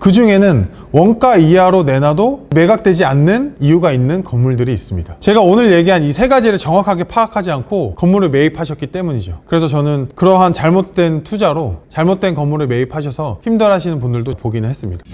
그 중에는 원가 이하로 내놔도 매각되지 않는 이유가 있는 건물들이 있습니다. 제가 오늘 얘기한 이 세 가지를 정확하게 파악하지 않고 건물을 매입하셨기 때문이죠. 그래서 저는 그러한 잘못된 투자로 잘못된 건물을 매입하셔서 힘들어하시는 분들도 보기는 했습니다.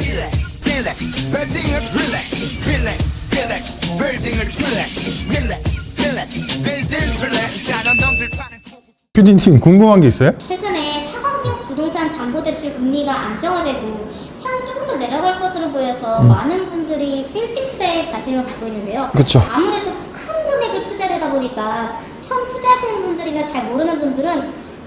PD님 궁금한 게 있어요? 최근에 상업용 부동산 담보대출 금리가 안정화되고 향후 조금 더 내려갈 것으로 보여서 많은 분들이 빌딩 투자에 관심을 갖고 있는데요. 그쵸. 아무래도 큰 금액을 투자되다 보니까 처음 투자하시는 분들이나 잘 모르는 분들은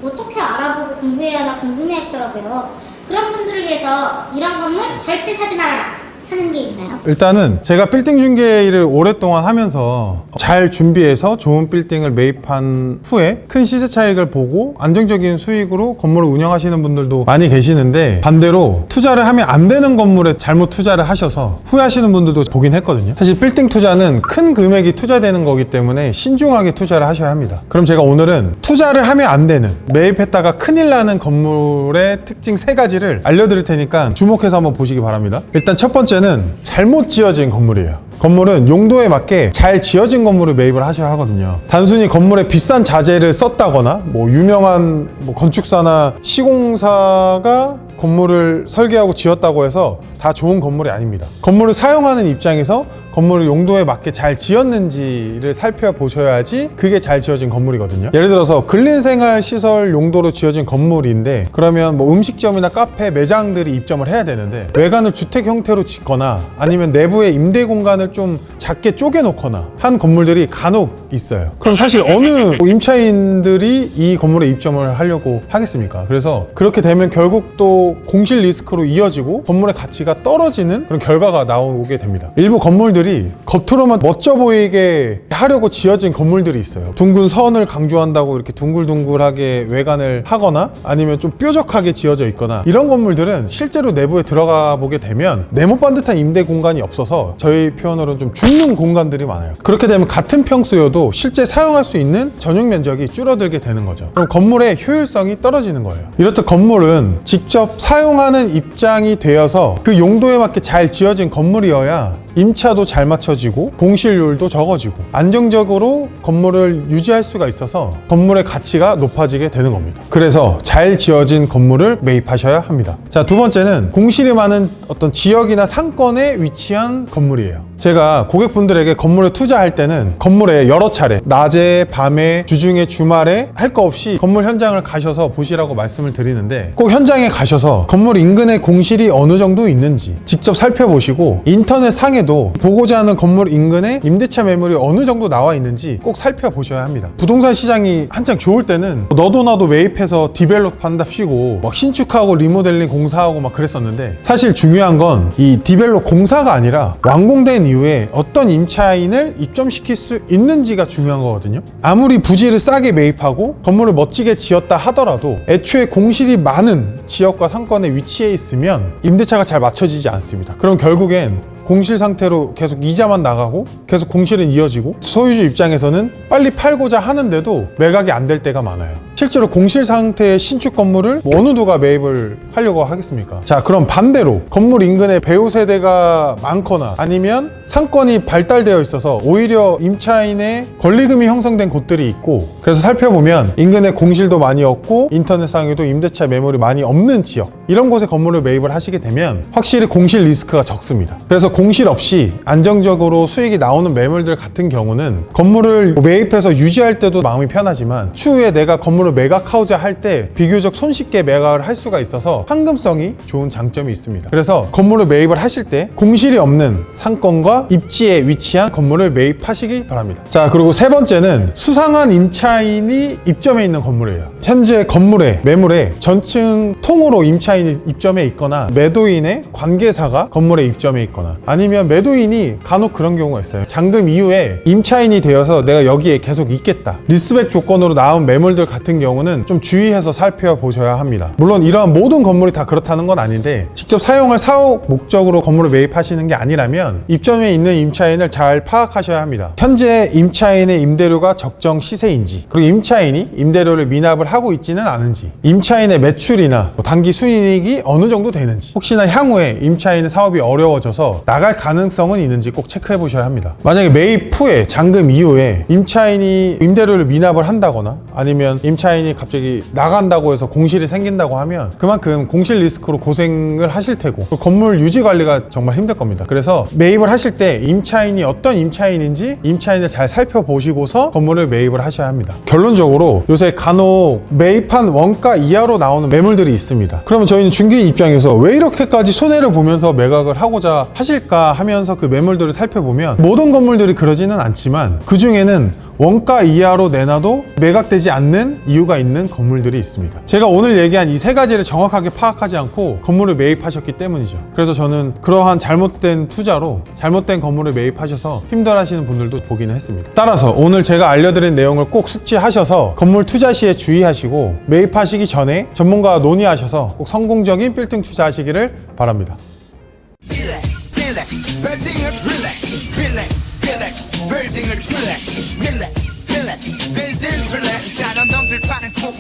어떻게 알아보고 공부해야 하나 궁금해하시더라고요. 그런 분들을 위해서 이런 건물 절대 사지 마라 하는 게 있나요? 일단은 제가 빌딩 중개 일을 오랫동안 하면서 잘 준비해서 좋은 빌딩을 매입한 후에 큰 시세 차익을 보고 안정적인 수익으로 건물을 운영하시는 분들도 많이 계시는데, 반대로 투자를 하면 안 되는 건물에 잘못 투자를 하셔서 후회하시는 분들도 보긴 했거든요. 사실 빌딩 투자는 큰 금액이 투자되는 거기 때문에 신중하게 투자를 하셔야 합니다. 그럼 제가 오늘은 투자를 하면 안 되는, 매입했다가 큰일 나는 건물의 특징 3가지를 알려드릴 테니까 주목해서 한번 보시기 바랍니다. 일단 첫 번째는 잘못 지어진 건물이에요. 건물은 용도에 맞게 잘 지어진 건물을 매입을 하셔야 하거든요. 단순히 건물에 비싼 자재를 썼다거나 유명한 건축사나 시공사가 건물을 설계하고 지었다고 해서 다 좋은 건물이 아닙니다. 건물을 사용하는 입장에서 건물을 용도에 맞게 잘 지었는지를 살펴보셔야지 그게 잘 지어진 건물이거든요. 예를 들어서 근린생활시설 용도로 지어진 건물인데, 그러면 음식점이나 카페, 매장들이 입점을 해야 되는데 외관을 주택 형태로 짓거나 아니면 내부에 임대 공간을 좀 작게 쪼개놓거나 한 건물들이 간혹 있어요. 그럼 사실 어느 임차인들이 이 건물에 입점을 하려고 하겠습니까? 그래서 그렇게 되면 결국 또 공실 리스크로 이어지고 건물의 가치가 떨어지는 그런 결과가 나오게 됩니다. 일부 건물들이 겉으로만 멋져 보이게 하려고 지어진 건물들이 있어요. 둥근 선을 강조한다고 이렇게 둥글둥글하게 외관을 하거나 아니면 좀 뾰족하게 지어져 있거나, 이런 건물들은 실제로 내부에 들어가 보게 되면 네모 반듯한 임대 공간이 없어서 저희 표현으로는 좀 죽는 공간들이 많아요. 그렇게 되면 같은 평수여도 실제 사용할 수 있는 전용 면적이 줄어들게 되는 거죠. 그럼 건물의 효율성이 떨어지는 거예요. 이렇듯 건물은 직접 사용하는 입장이 되어서 그 용도에 맞게 잘 지어진 건물이어야 임차도 잘 맞춰지고 공실률도 적어지고 안정적으로 건물을 유지할 수가 있어서 건물의 가치가 높아지게 되는 겁니다. 그래서 잘 지어진 건물을 매입하셔야 합니다. 자, 두 번째는 공실이 많은 어떤 지역이나 상권에 위치한 건물이에요. 제가 고객분들에게 건물에 투자할 때는 건물에 여러 차례, 낮에, 밤에, 주중에, 주말에 할 거 없이 건물 현장을 가셔서 보시라고 말씀을 드리는데, 꼭 현장에 가셔서 건물 인근에 공실이 어느 정도 있는지 직접 살펴보시고, 인터넷 상에도 보고자 하는 건물 인근에 임대차 매물이 어느 정도 나와 있는지 꼭 살펴보셔야 합니다. 부동산 시장이 한창 좋을 때는 너도 나도 매입해서 디벨롭 한답시고 막 신축하고 리모델링 공사하고 막 그랬었는데, 사실 중요한 건 이 디벨롭 공사가 아니라 완공된 이후에 어떤 임차인을 입점시킬 수 있는지가 중요한 거거든요. 아무리 부지를 싸게 매입하고 건물을 멋지게 지었다 하더라도 애초에 공실이 많은 지역과 상권에 위치해 있으면 임대차가 잘 맞춰지지 않습니다. 그럼 결국엔 공실 상태로 계속 이자만 나가고 계속 공실은 이어지고, 소유주 입장에서는 빨리 팔고자 하는데도 매각이 안 될 때가 많아요. 실제로 공실 상태의 신축 건물을 어느 누가 매입을 하려고 하겠습니까? 자, 그럼 반대로 건물 인근에 배우 세대가 많거나 아니면 상권이 발달되어 있어서 오히려 임차인의 권리금이 형성된 곳들이 있고, 그래서 살펴보면 인근에 공실도 많이 없고 인터넷상에도 임대차 매물이 많이 없는 지역, 이런 곳에 건물을 매입을 하시게 되면 확실히 공실 리스크가 적습니다. 그래서 공실 없이 안정적으로 수익이 나오는 매물들 같은 경우는 건물을 매입해서 유지할 때도 마음이 편하지만 추후에 내가 건물을 매각하고자 할 때 비교적 손쉽게 매각을 할 수가 있어서 황금성이 좋은 장점이 있습니다. 그래서 건물을 매입을 하실 때 공실이 없는 상권과 입지에 위치한 건물을 매입하시기 바랍니다. 자, 그리고 세 번째는 수상한 임차인이 입점해 있는 건물이에요. 현재 건물의 매물에 전층 통으로 임차인이 입점해 있거나 매도인의 관계사가 건물에 입점해 있거나, 아니면 매도인이 간혹 그런 경우가 있어요. 잔금 이후에 임차인이 되어서 내가 여기에 계속 있겠다, 리스백 조건으로 나온 매물들 같은 경우는 좀 주의해서 살펴보셔야 합니다. 물론 이러한 모든 건물이 다 그렇다는 건 아닌데, 직접 사용할 사업 목적으로 건물을 매입하시는 게 아니라면 입점에 있는 임차인을 잘 파악하셔야 합니다. 현재 임차인의 임대료가 적정 시세인지, 그리고 임차인이 임대료를 미납을 하고 있지는 않은지, 임차인의 매출이나 뭐 단기 순이익이 어느 정도 되는지, 혹시나 향후에 임차인의 사업이 어려워져서 나갈 가능성은 있는지 꼭 체크해 보셔야 합니다. 만약에 매입 후에 잔금 이후에 임차인이 임대료를 미납을 한다거나 아니면 임차인이 갑자기 나간다고 해서 공실이 생긴다고 하면 그만큼 공실 리스크로 고생을 하실 테고 그 건물 유지 관리가 정말 힘들 겁니다. 그래서 매입을 하실 때 임차인이 어떤 임차인인지 임차인을 잘 살펴보시고서 건물을 매입을 하셔야 합니다. 결론적으로 요새 간혹 매입한 원가 이하로 나오는 매물들이 있습니다. 그러면 저희는 중개인 입장에서 왜 이렇게까지 손해를 보면서 매각을 하고자 하실까 하면서 그 매물들을 살펴보면 모든 건물들이 그러지는 않지만 그 중에는 원가 이하로 내놔도 매각되지 않는 이유가 있는 건물들이 있습니다. 제가 오늘 얘기한 이 세 가지를 정확하게 파악하지 않고 건물을 매입하셨기 때문이죠. 그래서 저는 그러한 잘못된 투자로 잘못된 건물을 매입하셔서 힘들어하시는 분들도 보기는 했습니다. 따라서 오늘 제가 알려드린 내용을 꼭 숙지하셔서 건물 투자 시에 주의하시고 매입하시기 전에 전문가와 논의하셔서 꼭 성공적인 빌딩 투자하시기를 바랍니다.